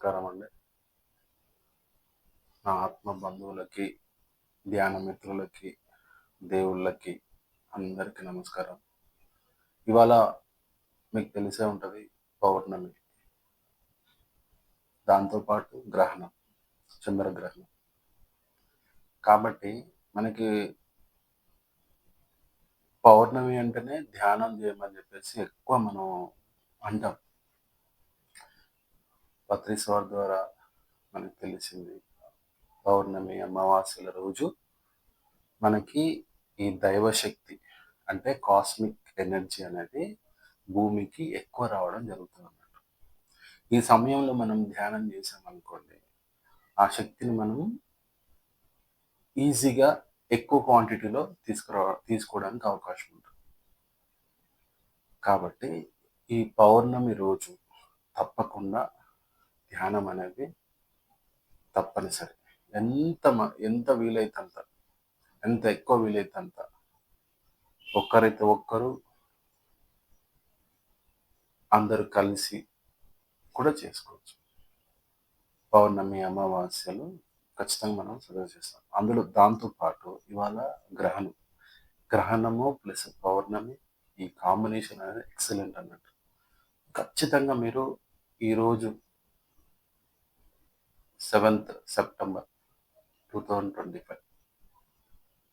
నమస్కారం అండి. నా ఆత్మ బంధువులకి, ధ్యాన మిత్రులకి, దేవుళ్ళకి అందరికీ నమస్కారం. ఇవాళ మీకు తెలిసే ఉంటది పౌర్ణమి. దాంతో పాటు గ్రహణం, చంద్రగ్రహణం. కాబట్టి మనకి పౌర్ణమి అంటేనే ధ్యానం చేయమని చెప్పేసి ఎక్కువ మనం అంటాం. పత్రిసార్ ద్వారా మనకు తెలిసింది. పౌర్ణమి, అమావాస్యల రోజు మనకి ఈ దైవశక్తి అంటే కాస్మిక్ ఎనర్జీ అనేది భూమికి ఎక్కువ రావడం జరుగుతుందన్నమాట. ఈ సమయంలో మనం ధ్యానం చేసామనుకోండి, ఆ శక్తిని మనం ఈజీగా ఎక్కువ క్వాంటిటీలో తీసుకోవడానికి అవకాశం ఉంటుంది. కాబట్టి ఈ పౌర్ణమి రోజు తప్పకుండా ధ్యానం అనేది తప్పనిసరి. ఎంత వీలైతే అంత, ఎంత ఎక్కువ వీలైతే అంత ఒక్కరైతే ఒక్కరు, అందరూ కలిసి కూడా చేసుకోవచ్చు. పౌర్ణమి, అమావాస్యలు ఖచ్చితంగా మనం చదువు చేస్తాం. అందులో దాంతో పాటు ఇవాళ గ్రహణము ప్లస్ పౌర్ణమి, ఈ కాంబినేషన్ అనేది ఎక్సలెంట్ అన్నట్టు. ఖచ్చితంగా మీరు ఈరోజు 7th సెప్టెంబర్ 2025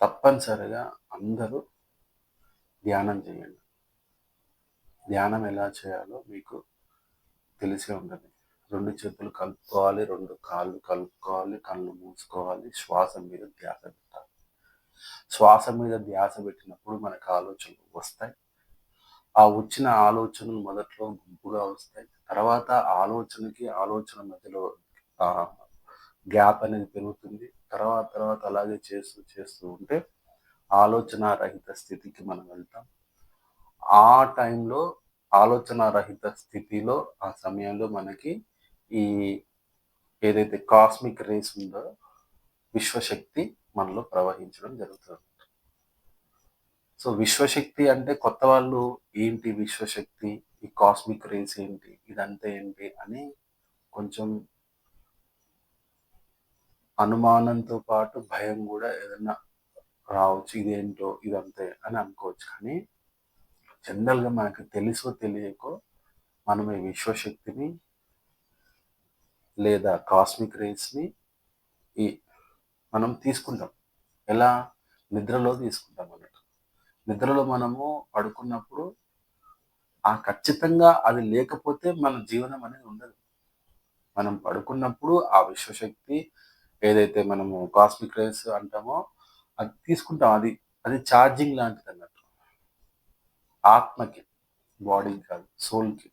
తప్పనిసరిగా అందరూ ధ్యానం చేయండి. ధ్యానం ఎలా చేయాలో మీకు తెలిసే ఉంటుంది. 2 చేతులు కలుపుకోవాలి, 2 కాళ్ళు కలుపుకోవాలి, కళ్ళు మూసుకోవాలి, శ్వాస మీద ధ్యాస పెట్టాలి. శ్వాస మీద ధ్యాస పెట్టినప్పుడు మనకు ఆలోచనలు వస్తాయి. ఆ వచ్చిన ఆలోచనలు మొదట్లో గుంపుగా వస్తాయి. తర్వాత ఆలోచన మధ్యలో గ్యాప్ అనేది పెరుగుతుంది. తర్వాత అలాగే చేస్తూ ఉంటే ఆలోచన రహిత స్థితికి మనం వెళ్తాం. ఆ టైంలో ఆలోచన రహిత స్థితిలో ఆ సమయంలో మనకి ఈ ఏదైతే కాస్మిక్ రేస్ ఉందో విశ్వశక్తి మనలో ప్రవహించడం జరుగుతుంది. సో విశ్వశక్తి అంటే కొత్త వాళ్ళు ఏంటి విశ్వశక్తి, ఈ కాస్మిక్ రేస్ ఏంటి, ఇదంతా ఏంటి అని కొంచెం అనుమానంతో పాటు భయం కూడా ఏదన్నా రావచ్చు. ఇదేంటో ఇదంతే అని అనుకోవచ్చు. కానీ జనరల్గా మనకు తెలుసో తెలియకో మనం ఈ విశ్వశక్తిని లేదా కాస్మిక్ రేస్ని ఈ మనం తీసుకుంటాం. ఎలా? నిద్రలో తీసుకుంటాం అన్నట్టు. నిద్రలో మనము పడుకున్నప్పుడు ఖచ్చితంగా అది లేకపోతే మన జీవనం అనేది ఉండదు. మనం పడుకున్నప్పుడు ఆ విశ్వశక్తి ఏదైతే మనము కాస్మిక్ రేస్ అంటామో అది తీసుకుంటాం. అది ఛార్జింగ్ లాంటిది అన్నట్టు. ఆత్మకి, బాడీకి కాదు, సోల్కి.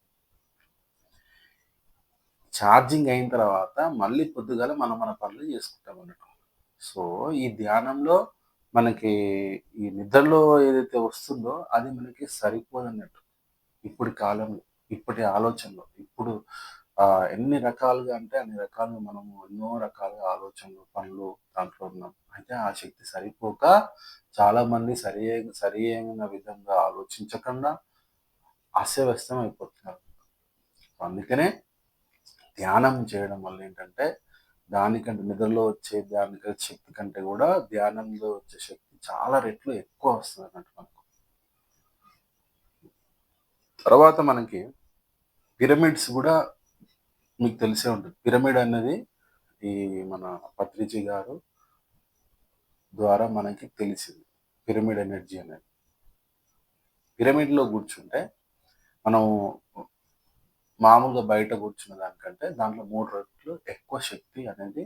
ఛార్జింగ్ అయిన తర్వాత మళ్ళీ పొద్దుగాల మనం మన పనులు చేసుకుంటాం అన్నట్టు. సో ఈ ధ్యానంలో మనకి ఈ నిద్రలో ఏదైతే వస్తుందో అది మనకి సరిపోదన్నట్టు. ఇప్పటి కాలంలో, ఇప్పటి ఆలోచనలో, ఇప్పుడు ఎన్ని రకాలుగా అంటే అన్ని రకాలుగా మనము ఎన్నో రకాలుగా ఆలోచనలు, పనులు దాంట్లో ఉన్నాం. అయితే ఆ శక్తి సరిపోక చాలామంది సరి అయిన విధంగా ఆలోచించకుండా అస్తవ్యస్తం అయిపోతున్నారు. అందుకనే ధ్యానం చేయడం వల్ల ఏంటంటే దానికంటే నిద్రలో వచ్చే శక్తి కంటే కూడా ధ్యానంలో వచ్చే శక్తి చాలా రెట్లు ఎక్కువ వస్తుంది అన్నట్టు మనకు. తర్వాత మనకి పిరమిడ్స్ కూడా మీకు తెలిసే ఉంటుంది. పిరమిడ్ అనేది ఈ మన పత్రిజీ గారు ద్వారా మనకి తెలిసింది. పిరమిడ్ ఎనర్జీ అనేది. పిరమిడ్లో కూర్చుంటే మనం మామూలుగా బయట కూర్చున్న దానికంటే దాంట్లో 3 రెట్లు ఎక్కువ శక్తి అనేది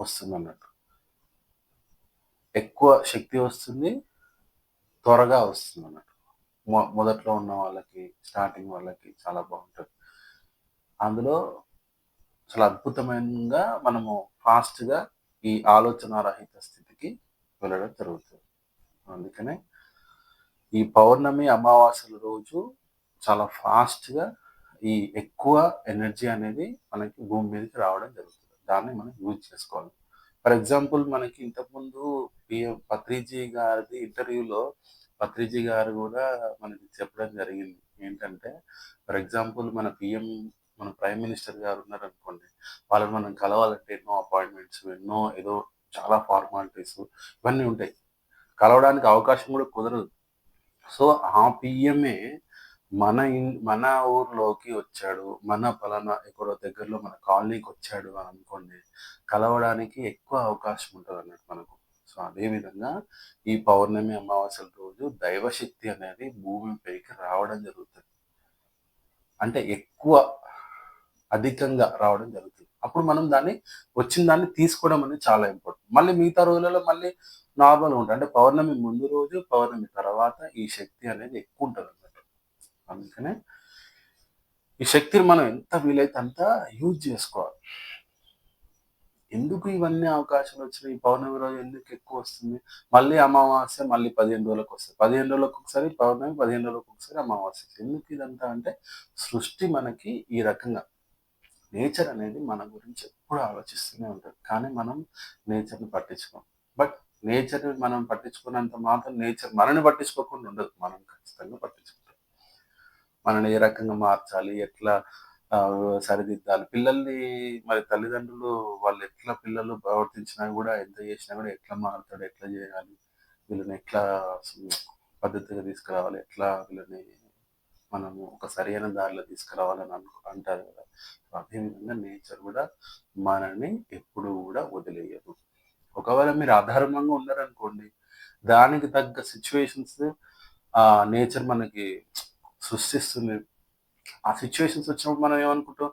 వస్తుంది అన్నట్టు. ఎక్కువ శక్తి వస్తుంది, త్వరగా వస్తుంది అన్నట్టు. మొదట్లో ఉన్న వాళ్ళకి, స్టార్టింగ్ వాళ్ళకి చాలా బాగుంటుంది. అందులో చాలా అద్భుతమైనగా మనము ఫాస్ట్గా ఈ ఆలోచన రహిత స్థితికి వెళ్ళడం జరుగుతుంది. అందుకనే ఈ పౌర్ణమి, అమావాస్యల రోజు చాలా ఫాస్ట్గా ఈ ఎక్కువ ఎనర్జీ అనేది మనకి భూమి మీదకి రావడం జరుగుతుంది. దాన్ని మనం యూజ్ చేసుకోవాలి. ఫర్ ఎగ్జాంపుల్ మనకి ఇంతకుముందు పత్రిజీ గారిది ఇంటర్వ్యూలో పత్రిజీ గారు కూడా మనకి చెప్పడం జరిగింది. ఏంటంటే ఫర్ ఎగ్జాంపుల్ మన పిఎం మన ప్రైమ్ మినిస్టర్ గారు ఉన్నారనుకోండి, వాళ్ళని మనం కలవాలంటే ఎన్నో అపాయింట్మెంట్స్, ఎన్నో ఏదో చాలా ఫార్మాలిటీస్ ఇవన్నీ ఉంటాయి. కలవడానికి అవకాశం కూడా కుదరదు. సో, ఆ పీఎంఏ మన ఊర్లోకి వచ్చాడు. మన పలానా ఎక్కడో దగ్గరలో మన కాలనీకొచ్చాడు అని అనుకోండి, కలవడానికి ఎక్కువ అవకాశం ఉంటదన్నట్టు మనకు. సో, అదే విధంగా ఈ పౌర్ణమి, అమావాస్యల రోజు దైవశక్తి అనేది భూమిపైకి రావడం జరుగుతది. అంటే ఎక్కువ అధికంగా రావడం జరుగుతుంది. అప్పుడు మనం వచ్చిన దాన్ని తీసుకోవడం అనేది చాలా ఇంపార్టెంట్. మళ్ళీ మిగతా రోజులలో మళ్ళీ నార్మల్‌గా ఉంటాయి. అంటే పౌర్ణమి ముందు రోజు, పౌర్ణమి తర్వాత ఈ శక్తి అనేది ఎక్కువుంటదన్నమాట. అందుకనే ఈ శక్తిని మనం ఎంత వీలైతే అంత యూజ్ చేసుకోవాలి. ఎందుకు ఇవన్నీ అవకాశాలొచ్చినాయి? ఈ పౌర్ణమి రోజు ఎందుకు ఎక్కువొస్తుంది? మళ్ళీ అమావాస్య మళ్ళీ 15 రోజులకొస్తది. 15 రోజులకొకసారి పౌర్ణమి, 15 రోజులకొకసారి అమావాస్య. ఎందుకు ఇదంతా అంటే సృష్టి మనకి ఈ రకంగా నేచర్ అనేది మన గురించి ఎప్పుడు ఆలోచిస్తూనే ఉంటది. కానీ మనం నేచర్‌ని పట్టించుకోం. బట్ నేచర్‌ని మనం పట్టించుకున్నంత మాత్రం నేచర్ మనల్ని పట్టించుకోకుండా ఉండదు. మనం ఖచ్చితంగా పట్టించుకుంటాం. మనల్ని ఏ రకంగా మార్చాలి? ఎట్లా సరిదిద్దాలి? పిల్లల్ని మరి తల్లిదండ్రులు వాళ్ళు ఎట్లా పిల్లలు ప్రవర్తించినా గూడా, ఎంత చేసినా గూడా ఎట్లా మారుతాడు? ఎట్లా జేయాలి? వీళ్ళని ఎట్లా పద్ధతిగా తీసుకురావాలి? ఎట్లా వీళ్ళని మనము ఒక సరైన దారిలో తీసుకురావాలని అంటారు కదా! అదే విధంగా నేచర్ గూడా మనల్ని ఎప్పుడూ గూడా వదిలేయదు. ఒకవేళ మీరు అధర్మంగా ఉన్నారనుకోండి, దానికి తగ్గ సిట్యుయేషన్స్ నేచర్ మనకి సృష్టిస్తుంది. ఆ సిట్యుయేషన్స్ వచ్చినప్పుడు మనం ఏమనుకుంటాం,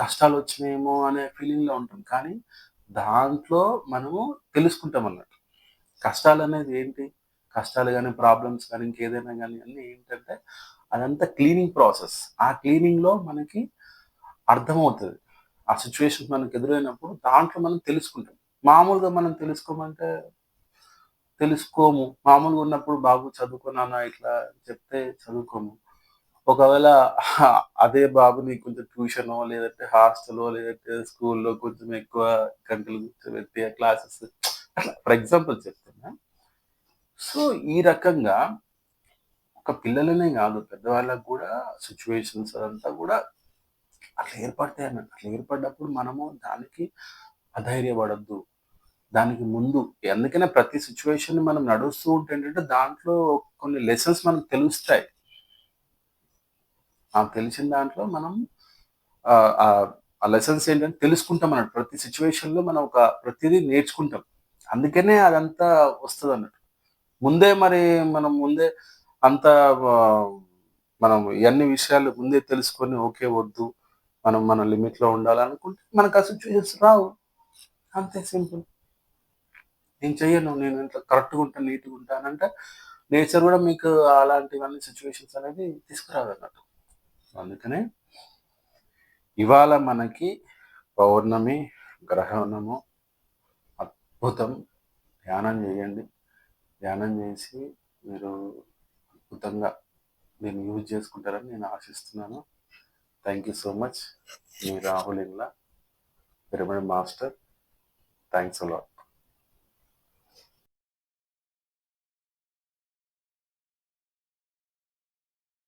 కష్టాలొచ్చినాయేమో అనే ఫీలింగ్‌లో ఉంటాం. కానీ దాంట్లో మనము తెలుసుకుంటామన్నట్టు. కష్టాలనేది ఏంటి? కష్టాలు గాని, ప్రాబ్లమ్స్ గాని, ఇంకేదైనా గాని అన్నీ ఏంటంటే అదంతా క్లీనింగ్ ప్రాసెస్. ఆ క్లీనింగ్‌లో మనకి అర్థమవుతది. ఆ సిట్యుయేషన్ మనకు ఎదురైనప్పుడు దాంట్లో మనం తెలుసుకుంటాం. మామూలుగా మనం తెలుసుకోమంటే తెలుసుకోము. మామూలుగా ఉన్నప్పుడు బాబు చదువుకో నాన్న ఇట్లా చెప్తే చదువుకోము. ఒకవేళ అదే బాబుని కొంచెం ట్యూషనో, లేదంటే హాస్టలో, లేదంటే స్కూల్లో కొంచెం ఎక్కువ గంటలు కూర్చోబెట్టి ఆ క్లాసెస్ అట్లా ఫర్ ఎగ్జాంపుల్ చెప్తున్నా. సో, ఈ రకంగా ఒక పిల్లలనే గాదు పెద్దవాళ్ళకి గూడా సిట్యుయేషన్స్ అదంతా గూడా అట్లా ఏర్పడతాయన్నట్టు. అట్లా ఏర్పడ్డప్పుడు మనము దానికి అధైర్యపడొద్దు. దానికి ముందు అందుకనే ప్రతి సిట్యుయేషన్‌ని మనం నడుస్తూ ఉంటే ఏంటంటే దాంట్లో కొన్ని లెసన్స్ మనకు తెలుస్తాయి. ఆ తెలిసిన దాంట్లో మనం ఆహ్, ఆహ్, ఆ లెసన్స్ ఏంటంటే తెలుసుకుంటామన్నట్టు. ప్రతి సిట్యుయేషన్‌లో మనం ప్రతీదీ నేర్చుకుంటాం. అందుకనే అదంతా వస్తదన్నట్టు. ముందే మరి మనం ముందే అంత ఆహ్, మనం ఇయన్ని విషయాలు ముందే తెలుసుకొని ఓకే. వద్దు. మనం మన లిమిట్‌లో ఉండాలనుకుంటే మనకు ఆ సిట్యుయేషన్స్ రావు. అంతే సింపుల్. నేను చెయ్యను. నేను ఇంట్లో కరెక్ట్‌గా ఉంటా, నీట్‌గా ఉంటానంటే నేచర్ గూడా మీకు అలాంటివన్నీ సిట్యుయేషన్స్ అనేది తీసుకురాదన్నట్టు. అందుకనే ఇవాళ మనకి పౌర్ణమి, గ్రహణము అద్భుతం. ధ్యానం జేయండి. ధ్యానం జేసి మీరు అద్భుతంగా దీన్ని యూజ్ చేసుకుంటారని నేను ఆశిస్తున్నాను. Thank you so much. మీ Rahul Ingla, pyramid master. Thanks a lot.